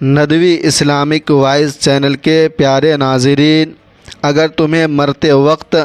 Nadwi Islamic voice channel کے پیارے ناظرین، اگر تمہیں مرتے وقت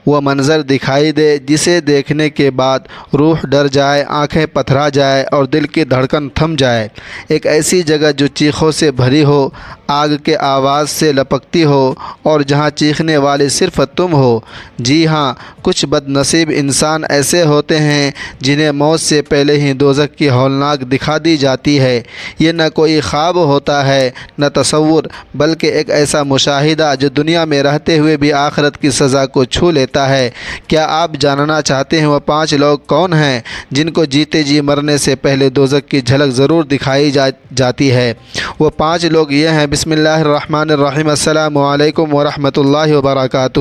وہ منظر دکھائی دے جسے دیکھنے کے بعد روح ڈر جائے، آنکھیں پتھرا جائے اور دل کی دھڑکن تھم جائے، ایک ایسی جگہ جو چیخوں سے بھری ہو، آگ کے آواز سے لپکتی ہو اور جہاں چیخنے والے صرف تم ہو، جی ہاں، کچھ بد نصیب انسان ایسے ہوتے ہیں جنہیں موت سے پہلے ہی دوزخ کی ہولناک دکھا دی جاتی ہے۔ یہ نہ کوئی خواب ہوتا ہے نہ تصور، بلکہ ایک ایسا مشاہدہ جو دنیا میں رہتے ہوئے بھی آخرت کی سزا کو چھو لیتا ہے۔ کیا آپ جاننا چاہتے ہیں وہ 5 لوگ کون ہیں جن کو جیتے جی مرنے سے پہلے دوزخ کی جھلک ضرور دکھائی جاتی ہے؟ وہ 5 لوگ یہ ہیں، بسم اللہ الرحمن الرحیم، السلام علیکم ورحمۃ اللہ وبرکاتہ۔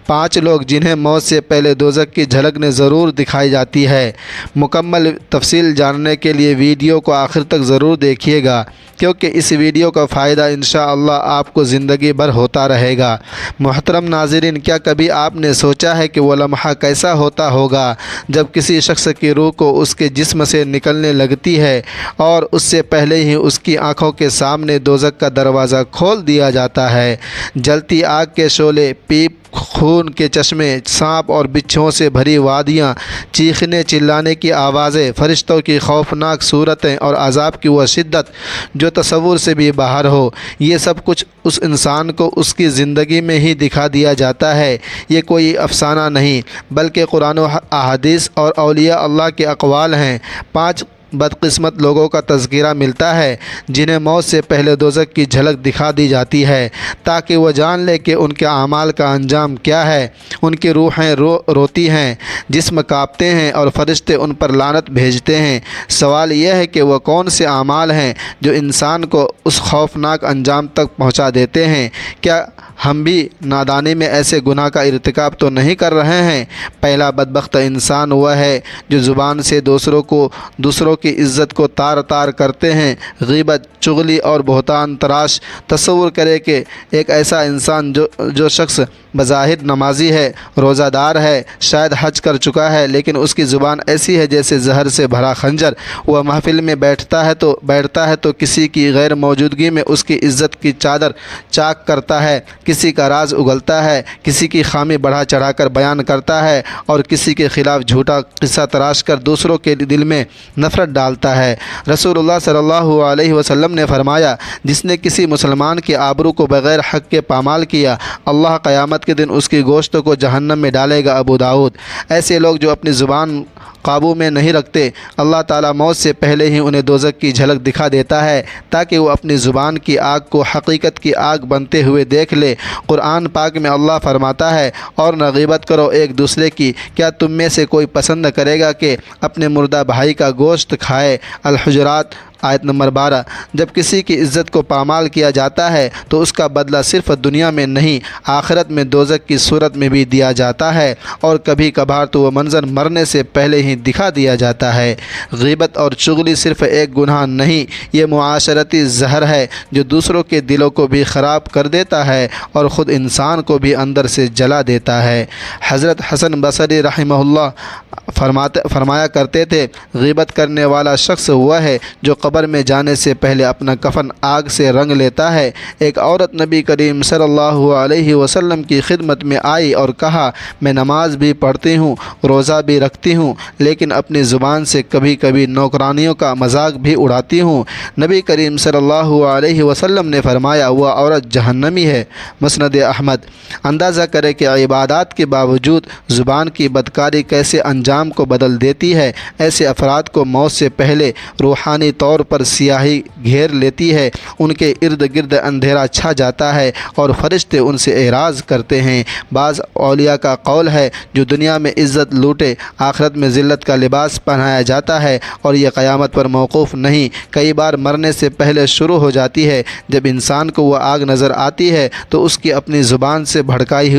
5 لوگ جنہیں موت سے پہلے دوزخ کی جھلک نے ضرور دکھائی جاتی ہے۔ مکمل تفصیل جاننے کے لیے ویڈیو کو آخر تک ضرور دیکھیے گا، کیونکہ اس ویڈیو کا فائدہ انشاءاللہ آپ کو زندگی بھر ہوتا رہے گا۔ محترم ناظرین، کیا کبھی آپ نے سوچا ہے کہ وہ لمحہ کیسا ہوتا ہوگا جب کسی شخص کی روح کو اس کے جسم سے نکلنے لگتی ہے اور اس سے پہلے ہی اس کی آنکھوں کے سامنے دوزخ کا دروازہ کھول دیا جاتا ہے؟ جلتی آگ کے شعلے، پیپ خون کے چشمے، سانپ اور بچھوؤں سے بھری وادیاں، چیخنے چلانے کی آوازیں، فرشتوں کی خوفناک صورتیں اور عذاب کی وہ شدت جو تصور سے بھی باہر ہو، یہ سب کچھ اس انسان کو اس کی زندگی میں ہی دکھا دیا جاتا ہے۔ یہ کوئی افسانہ نہیں، بلکہ قرآن و احادیث اور اولیاء اللہ کے اقوال ہیں۔ 5 بدقسمت لوگوں کا تذکرہ ملتا ہے جنہیں موت سے پہلے دوزخ کی جھلک دکھا دی جاتی ہے تاکہ وہ جان لے کہ ان کے اعمال کا انجام کیا ہے۔ ان کی روحیں روتی ہیں، جسم کانپتے ہیں اور فرشتے ان پر لعنت بھیجتے ہیں۔ سوال یہ ہے کہ وہ کون سے اعمال ہیں جو انسان کو اس خوفناک انجام تک پہنچا دیتے ہیں؟ کیا ہم بھی نادانی میں ایسے گناہ کا ارتکاب تو نہیں کر رہے ہیں؟ پہلا بدبخت انسان وہ ہے جو زبان سے دوسروں کی عزت کو تار تار کرتے ہیں۔ غیبت، چغلی اور بہتان تراش۔ تصور کرے کہ ایک ایسا انسان جو شخص بظاہر نمازی ہے، روزہ دار ہے، شاید حج کر چکا ہے، لیکن اس کی زبان ایسی ہے جیسے زہر سے بھرا خنجر۔ وہ محفل میں بیٹھتا ہے تو کسی کی غیر موجودگی میں اس کی عزت کی چادر چاک کرتا ہے، کسی کا راز اگلتا ہے، کسی کی خامی بڑھا چڑھا کر بیان کرتا ہے اور کسی کے خلاف جھوٹا قصہ تراش کر دوسروں کے دل میں نفرت ڈالتا ہے۔ رسول اللہ صلی اللہ علیہ وسلم نے فرمایا، جس نے کسی مسلمان کی آبرو کو بغیر حق کے پامال کیا، اللہ قیامت کے دن اس کی گوشت کو جہنم میں ڈالے گا۔ ابو داؤد۔ ایسے لوگ جو اپنی زبان قابو میں نہیں رکھتے، اللہ تعالیٰ موت سے پہلے ہی انہیں دوزخ کی جھلک دکھا دیتا ہے تاکہ وہ اپنی زبان کی آگ کو حقیقت کی آگ بنتے ہوئے دیکھ لے۔ قرآن پاک میں اللہ فرماتا ہے، اور نہ غیبت کرو ایک دوسرے کی، کیا تم میں سے کوئی پسند کرے گا کہ اپنے مردہ بھائی کا گوشت کھائے؟ الحجرات آیت نمبر 12۔ جب کسی کی عزت کو پامال کیا جاتا ہے تو اس کا بدلہ صرف دنیا میں نہیں، آخرت میں دوزخ کی صورت میں بھی دیا جاتا ہے، اور کبھی کبھار تو وہ منظر مرنے سے پہلے ہی دکھا دیا جاتا ہے۔ غیبت اور چغلی صرف ایک گناہ نہیں، یہ معاشرتی زہر ہے جو دوسروں کے دلوں کو بھی خراب کر دیتا ہے اور خود انسان کو بھی اندر سے جلا دیتا ہے۔ حضرت حسن بصری رحمہ اللہ فرمایا کرتے تھے، غیبت کرنے والا شخص وہ ہے جو قبر میں جانے سے پہلے اپنا کفن آگ سے رنگ لیتا ہے۔ ایک عورت نبی کریم صلی اللہ علیہ وسلم کی خدمت میں آئی اور کہا، میں نماز بھی پڑھتی ہوں، روزہ بھی رکھتی ہوں، لیکن اپنی زبان سے کبھی کبھی نوکرانیوں کا مذاق بھی اڑاتی ہوں۔ نبی کریم صلی اللہ علیہ وسلم نے فرمایا، وہ عورت جہنمی ہے۔ مسند احمد۔ اندازہ کرے کہ عبادات کے باوجود زبان کی بدکاری کیسے انجام کو بدل دیتی ہے۔ ایسے افراد کو موت سے پہلے روحانی طور پر سیاہی گھیر لیتی ہے، ان کے ارد گرد اندھیرا چھا جاتا ہے اور فرشتے ان سے اعراض کرتے ہیں۔ بعض اولیاء کا قول ہے، جو دنیا میں عزت لوٹے، آخرت میں ذلت کا لباس پہنایا جاتا ہے، اور یہ قیامت پر موقوف نہیں، کئی بار مرنے سے پہلے شروع ہو جاتی ہے۔ جب انسان کو وہ آگ نظر آتی ہے تو اس کی اپنی زبان سے بھڑکائی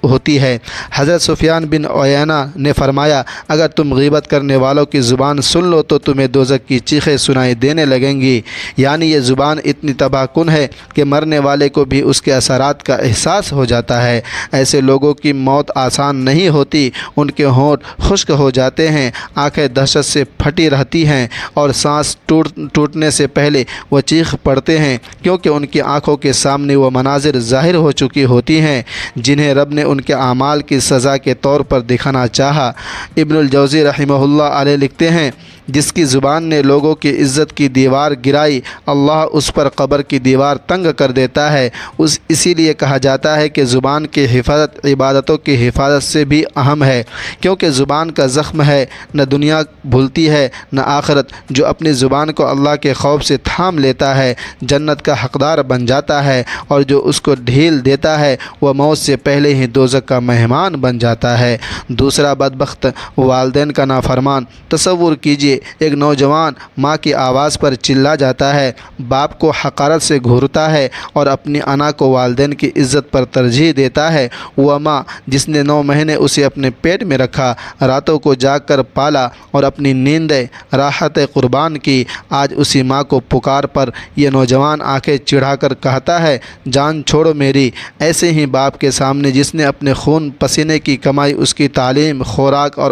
ہوتی ہے۔ حضرت سفیان بن عیینہ نے فرمایا، اگر تم غیبت کرنے والوں کی زبان سن لو تو تمہیں دوزخ کی چیخیں سنائی دینے لگیں گی۔ یعنی یہ زبان اتنی تباہ کن ہے کہ مرنے والے کو بھی اس کے اثرات کا احساس ہو جاتا ہے۔ ایسے لوگوں کی موت آسان نہیں ہوتی، ان کے ہونٹ خشک ہو جاتے ہیں، آنکھیں دہشت سے پھٹی رہتی ہیں اور سانس ٹوٹنے سے پہلے وہ چیخ پڑتے ہیں، کیونکہ ان کی آنکھوں کے سامنے وہ مناظر ظاہر ہو چکی ہوتی ہیں جنہیں رب نے ان کے اعمال کی سزا کے طور پر دکھانا چاہا۔ ابن الجوزی رحمہ اللہ علیہ لکھتے ہیں، جس کی زبان نے لوگوں کی عزت کی دیوار گرائی، اللہ اس پر قبر کی دیوار تنگ کر دیتا ہے۔ اسی لیے کہا جاتا ہے کہ زبان کی حفاظت عبادتوں کی حفاظت سے بھی اہم ہے، کیونکہ زبان کا زخم ہے، نہ دنیا بھولتی ہے نہ آخرت۔ جو اپنی زبان کو اللہ کے خوف سے تھام لیتا ہے جنت کا حقدار بن جاتا ہے، اور جو اس کو ڈھیل دیتا ہے وہ موت سے پہلے ہی دوزخ کا مہمان بن جاتا ہے۔ دوسرا بدبخت والدین کا نافرمان۔ تصور کیجیے، ایک نوجوان ماں کی آواز پر چلا جاتا ہے، باپ کو حقارت سے گھورتا ہے اور اپنی انا کو والدین کی عزت پر ترجیح دیتا ہے۔ وہ ماں جس نے 9 مہینے اسے اپنے پیٹ میں رکھا، راتوں کو جاگ کر پالا اور اپنی نیندیں راحت قربان کی، آج اسی ماں کو پکار پر یہ نوجوان آنکھیں چڑھا کر کہتا ہے، جان چھوڑو میری۔ ایسے ہی باپ کے سامنے جس نے اپنے خون پسینے کی کمائی اس کی تعلیم، خوراک اور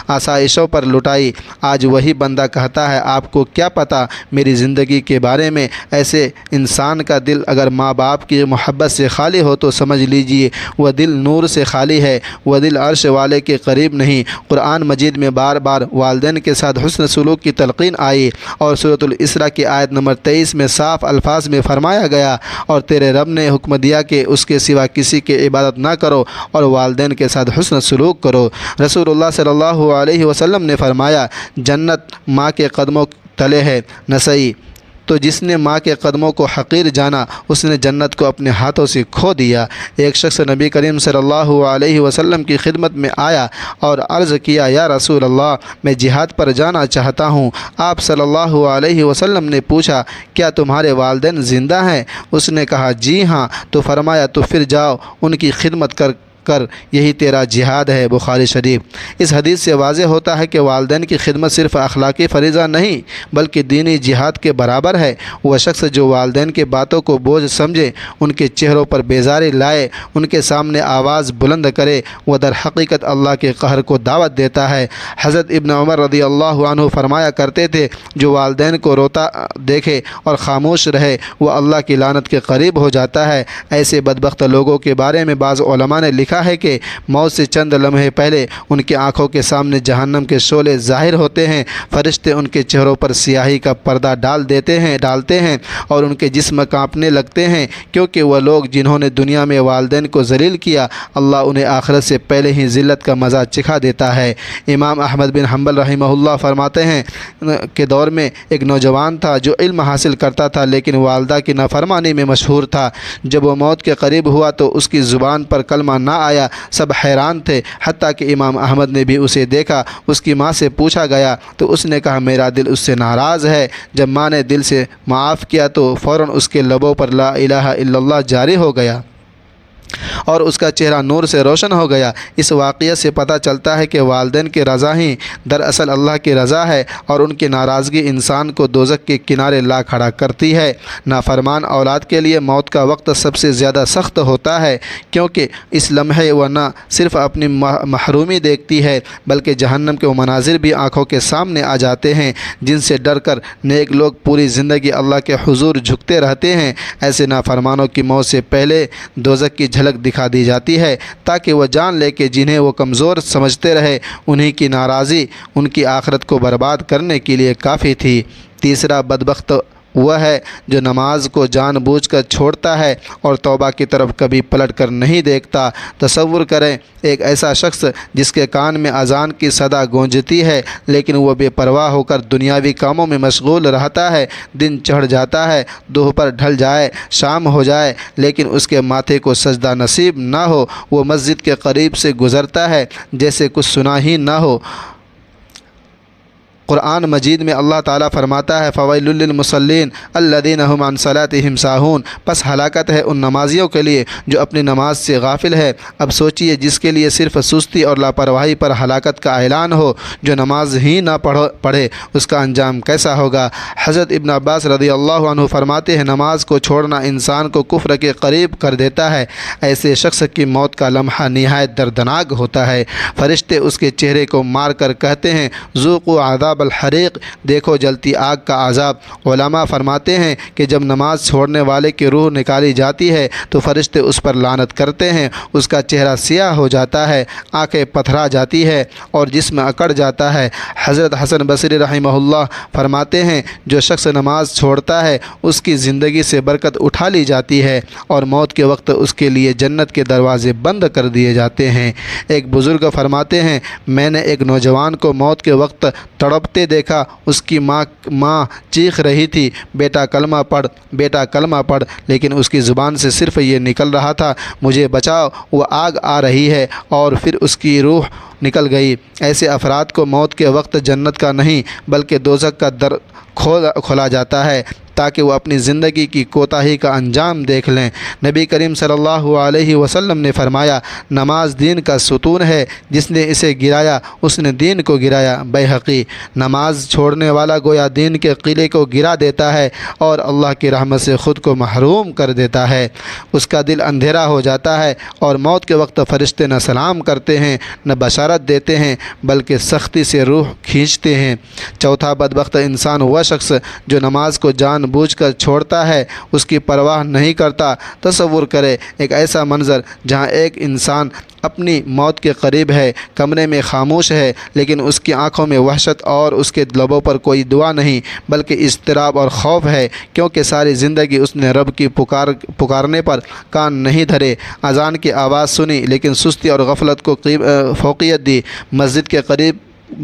آسائشوں پر لٹائی، آج وہی بندہ کہتا ہے، آپ کو کیا پتہ میری زندگی کے بارے میں۔ ایسے انسان کا دل اگر ماں باپ کی محبت سے خالی ہو تو سمجھ لیجئے وہ دل نور سے خالی ہے، وہ دل عرش والے کے قریب نہیں۔ قرآن مجید میں بار بار والدین کے ساتھ حسن سلوک کی تلقین آئی، اور سورۃ الاسراء کی آیت نمبر 23 میں صاف الفاظ میں فرمایا گیا، اور تیرے رب نے حکم دیا کہ اس کے سوا کسی کی عبادت نہ کرو اور والدین کے ساتھ حسن سلوک کرو۔ رسول اللہ صلی اللہ علیہ وسلم نے فرمایا، جنت ماں کے قدموں تلے ہے۔ نسائی۔ تو جس نے ماں کے قدموں کو حقیر جانا، اس نے جنت کو اپنے ہاتھوں سے کھو دیا۔ ایک شخص نبی کریم صلی اللہ علیہ وسلم کی خدمت میں آیا اور عرض کیا، یا رسول اللہ، میں جہاد پر جانا چاہتا ہوں۔ آپ صلی اللہ علیہ وسلم نے پوچھا، کیا تمہارے والدین زندہ ہیں؟ اس نے کہا، جی ہاں۔ تو فرمایا، تو پھر جاؤ ان کی خدمت کر یہی تیرا جہاد ہے۔ بخاری شریف۔ اس حدیث سے واضح ہوتا ہے کہ والدین کی خدمت صرف اخلاقی فریضہ نہیں بلکہ دینی جہاد کے برابر ہے۔ وہ شخص جو والدین کی باتوں کو بوجھ سمجھے، ان کے چہروں پر بیزاری لائے، ان کے سامنے آواز بلند کرے، وہ در حقیقت اللہ کے قہر کو دعوت دیتا ہے۔ حضرت ابن عمر رضی اللہ عنہ فرمایا کرتے تھے، جو والدین کو روتا دیکھے اور خاموش رہے وہ اللہ کی لعنت کے قریب ہو جاتا ہے۔ ایسے بدبخت لوگوں کے بارے میں بعض علماء نے لکھا ہے کہ موت سے چند لمحے پہلے ان کی آنکھوں کے سامنے جہنم کے شعلے ظاہر ہوتے ہیں، فرشتے ان کے چہروں پر سیاہی کا پردہ ڈالتے ہیں اور ان کے جسم کانپنے لگتے ہیں، کیونکہ وہ لوگ جنہوں نے دنیا میں والدین کو ذلیل کیا، اللہ انہیں آخرت سے پہلے ہی ذلت کا مزہ چکھا دیتا ہے۔ امام احمد بن حنبل رحمہ اللہ فرماتے ہیں کہ دور میں ایک نوجوان تھا جو علم حاصل کرتا تھا لیکن والدہ کی نافرمانی میں مشہور تھا۔ جب وہ موت کے قریب ہوا تو اس کی زبان پر کلمہ نہ آیا، سب حیران تھے، حتیٰ کہ امام احمد نے بھی اسے دیکھا۔ اس کی ماں سے پوچھا گیا تو اس نے کہا، میرا دل اس سے ناراض ہے۔ جب ماں نے دل سے معاف کیا تو فوراً اس کے لبوں پر لا الہ الا اللہ جاری ہو گیا اور اس کا چہرہ نور سے روشن ہو گیا۔ اس واقعہ سے پتہ چلتا ہے کہ والدین کی رضا ہی دراصل اللہ کی رضا ہے اور ان کی ناراضگی انسان کو دوزخ کے کنارے لا کھڑا کرتی ہے۔ نافرمان اولاد کے لیے موت کا وقت سب سے زیادہ سخت ہوتا ہے، کیونکہ اس لمحے وہ نہ صرف اپنی محرومی دیکھتی ہے بلکہ جہنم کے وہ مناظر بھی آنکھوں کے سامنے آ جاتے ہیں جن سے ڈر کر نیک لوگ پوری زندگی اللہ کے حضور جھکتے رہتے ہیں۔ ایسے نافرمانوں کی موت سے پہلے دوزخ کی جھلک دکھا دی جاتی ہے تاکہ وہ جان لے کہ جنہیں وہ کمزور سمجھتے رہے انہی کی ناراضی ان کی آخرت کو برباد کرنے کے لیے کافی تھی۔ تیسرا بدبخت وہ ہے جو نماز کو جان بوجھ کر چھوڑتا ہے اور توبہ کی طرف کبھی پلٹ کر نہیں دیکھتا۔ تصور کریں ایک ایسا شخص جس کے کان میں اذان کی صدا گونجتی ہے لیکن وہ بے پرواہ ہو کر دنیاوی کاموں میں مشغول رہتا ہے۔ دن چڑھ جاتا ہے، دوپہر ڈھل جائے، شام ہو جائے لیکن اس کے ماتھے کو سجدہ نصیب نہ ہو۔ وہ مسجد کے قریب سے گزرتا ہے جیسے کچھ سنا ہی نہ ہو، قرآن مجید میں اللہ تعالیٰ فرماتا ہے فویل للمصلین الذین هم عن صلاتهم ساہون، پس ہلاکت ہے ان نمازیوں کے لیے جو اپنی نماز سے غافل ہے۔ اب سوچئے جس کے لیے صرف سستی اور لاپرواہی پر ہلاکت کا اعلان ہو، جو نماز ہی نہ پڑھے اس کا انجام کیسا ہوگا۔ حضرت ابن عباس رضی اللہ عنہ فرماتے ہیں نماز کو چھوڑنا انسان کو کفر کے قریب کر دیتا ہے۔ ایسے شخص کی موت کا لمحہ نہایت دردناک ہوتا ہے۔ فرشتے اس کے چہرے کو مار کر کہتے ہیں ذوقوا عذاب الحریق، دیکھو جلتی آگ کا عذاب۔ علماء فرماتے ہیں کہ جب نماز چھوڑنے والے کی روح نکالی جاتی ہے تو فرشتے اس پر لعنت کرتے ہیں، اس کا چہرہ سیاہ ہو جاتا ہے، آنکھیں پتھرا جاتی ہے اور جسم اکڑ جاتا ہے۔ حضرت حسن بصری رحمہ اللہ فرماتے ہیں جو شخص نماز چھوڑتا ہے اس کی زندگی سے برکت اٹھا لی جاتی ہے اور موت کے وقت اس کے لیے جنت کے دروازے بند کر دیے جاتے ہیں۔ ایک بزرگ فرماتے ہیں میں نے ایک نوجوان کو موت کے وقت تڑپتے دیکھا، اس کی ماں چیخ رہی تھی بیٹا کلمہ پڑھ، بیٹا کلمہ پڑھ، لیکن اس کی زبان سے صرف یہ نکل رہا تھا مجھے بچاؤ، وہ آگ آ رہی ہے، اور پھر اس کی روح نکل گئی۔ ایسے افراد کو موت کے وقت جنت کا نہیں بلکہ دوزخ کا در کھولا جاتا ہے تاکہ وہ اپنی زندگی کی کوتاہی کا انجام دیکھ لیں۔ نبی کریم صلی اللہ علیہ وسلم نے فرمایا نماز دین کا ستون ہے، جس نے اسے گرایا اس نے دین کو گرایا۔ بیہقی۔ نماز چھوڑنے والا گویا دین کے قلعے کو گرا دیتا ہے اور اللہ کی رحمت سے خود کو محروم کر دیتا ہے، اس کا دل اندھیرا ہو جاتا ہے اور موت کے وقت فرشتے نہ سلام کرتے ہیں نہ بشارت دیتے ہیں بلکہ سختی سے روح کھینچتے ہیں۔ چوتھا بدبخت انسان وہ شخص جو نماز کو جان بوجھ کر چھوڑتا ہے، اس کی پرواہ نہیں کرتا۔ تصور کرے ایک ایسا منظر جہاں ایک انسان اپنی موت کے قریب ہے، کمرے میں خاموش ہے، لیکن اس کی آنکھوں میں وحشت اور اس کے لبوں پر کوئی دعا نہیں بلکہ اضطراب اور خوف ہے، کیونکہ ساری زندگی اس نے رب کی پکارنے پر کان نہیں دھرے، اذان کی آواز سنی لیکن سستی اور غفلت کو فوقیت دی، مسجد کے قریب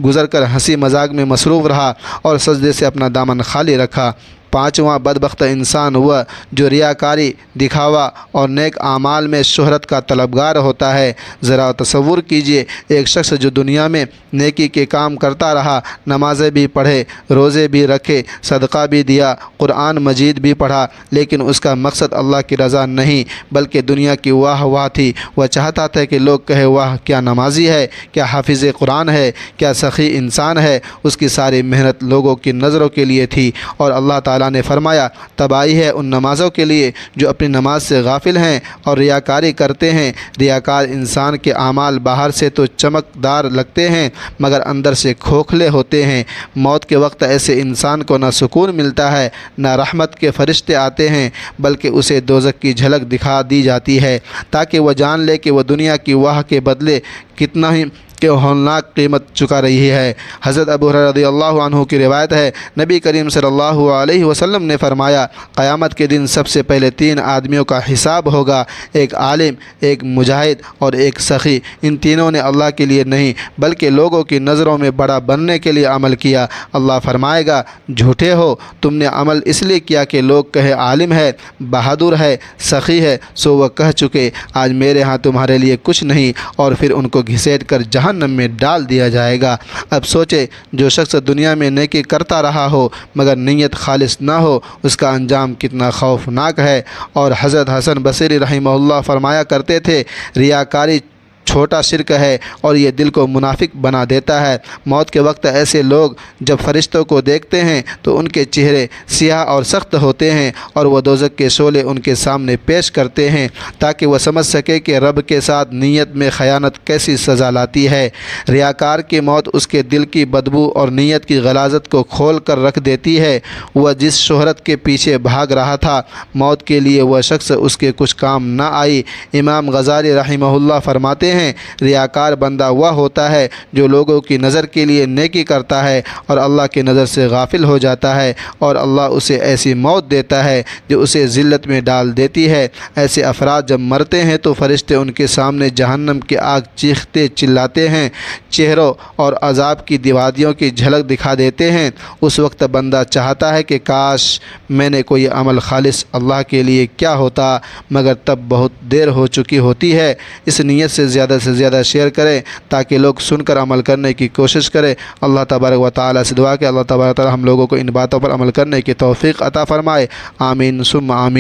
گزر کر ہنسی مذاق میں مصروف رہا اور سجدے سے اپنا دامن خالی رکھا۔ پانچواں بدبخت انسان وہ جو ریاکاری، دکھاوا اور نیک اعمال میں شہرت کا طلبگار ہوتا ہے۔ ذرا تصور کیجئے ایک شخص جو دنیا میں نیکی کے کام کرتا رہا، نمازیں بھی پڑھے، روزے بھی رکھے، صدقہ بھی دیا، قرآن مجید بھی پڑھا، لیکن اس کا مقصد اللہ کی رضا نہیں بلکہ دنیا کی واہ واہ تھی۔ وہ چاہتا تھا کہ لوگ کہے واہ کیا نمازی ہے، کیا حافظ قرآن ہے، کیا سخی انسان ہے۔ اس کی ساری محنت لوگوں کی نظروں کے لیے تھی اور اللہ تعالیٰ نے فرمایا تباہی ہے ان نمازوں کے لیے جو اپنی نماز سے غافل ہیں اور ریاکاری کرتے ہیں۔ ریاکار انسان کے اعمال باہر سے تو چمکدار لگتے ہیں مگر اندر سے کھوکھلے ہوتے ہیں۔ موت کے وقت ایسے انسان کو نہ سکون ملتا ہے نہ رحمت کے فرشتے آتے ہیں بلکہ اسے دوزخ کی جھلک دکھا دی جاتی ہے تاکہ وہ جان لے کہ وہ دنیا کی واہ کے بدلے کتنا ہی کہ ہولناک قیمت چکا رہی ہے۔ حضرت ابو ہریرہ رضی اللہ عنہ کی روایت ہے نبی کریم صلی اللہ علیہ وسلم نے فرمایا قیامت کے دن سب سے پہلے 3 آدمیوں کا حساب ہوگا، ایک عالم، ایک مجاہد اور ایک سخی۔ ان تینوں نے اللہ کے لیے نہیں بلکہ لوگوں کی نظروں میں بڑا بننے کے لیے عمل کیا۔ اللہ فرمائے گا جھوٹے ہو، تم نے عمل اس لیے کیا کہ لوگ کہے عالم ہے، بہادر ہے، سخی ہے، سو وہ کہہ چکے آج میرے ہاں تمہارے لیے کچھ نہیں، اور پھر ان کو گھسیٹ کر جہنم میں ڈال دیا جائے گا۔ اب سوچے جو شخص دنیا میں نیکی کرتا رہا ہو مگر نیت خالص نہ ہو اس کا انجام کتنا خوفناک ہے۔ اور حضرت حسن بصری رحمہ اللہ فرمایا کرتے تھے ریاکاری چھوٹا شرک ہے اور یہ دل کو منافق بنا دیتا ہے۔ موت کے وقت ایسے لوگ جب فرشتوں کو دیکھتے ہیں تو ان کے چہرے سیاہ اور سخت ہوتے ہیں اور وہ دوزخ کے شعلے ان کے سامنے پیش کرتے ہیں تاکہ وہ سمجھ سکے کہ رب کے ساتھ نیت میں خیانت کیسی سزا لاتی ہے۔ ریاکار کی موت اس کے دل کی بدبو اور نیت کی غلاظت کو کھول کر رکھ دیتی ہے۔ وہ جس شہرت کے پیچھے بھاگ رہا تھا موت کے لیے وہ شخص اس کے کچھ کام نہ آئی۔ امام غزالی رحمہ اللہ فرماتے ہیں ریاکار بندہ وہ ہوتا ہے جو لوگوں کی نظر کے لیے نیکی کرتا ہے اور اللہ کی نظر سے غافل ہو جاتا ہے اور اللہ اسے ایسی موت دیتا ہے جو اسے ذلت میں ڈال دیتی ہے۔ ایسے افراد جب مرتے ہیں تو فرشتے ان کے سامنے جہنم کی آگ چیختے چلاتے ہیں، چہروں اور عذاب کی دیوادیوں کی جھلک دکھا دیتے ہیں۔ اس وقت بندہ چاہتا ہے کہ کاش میں نے کوئی عمل خالص اللہ کے لیے کیا ہوتا، مگر تب بہت دیر ہو چکی ہوتی ہے۔ اس نیت سے زیادہ زیادہ سے زیادہ شیئر کریں تاکہ لوگ سن کر عمل کرنے کی کوشش کریں۔ اللہ تبارک و تعالیٰ سے دعا کہ اللہ تبارک و تعالیٰ ہم لوگوں کو ان باتوں پر عمل کرنے کی توفیق عطا فرمائے۔ آمین ثم آمین۔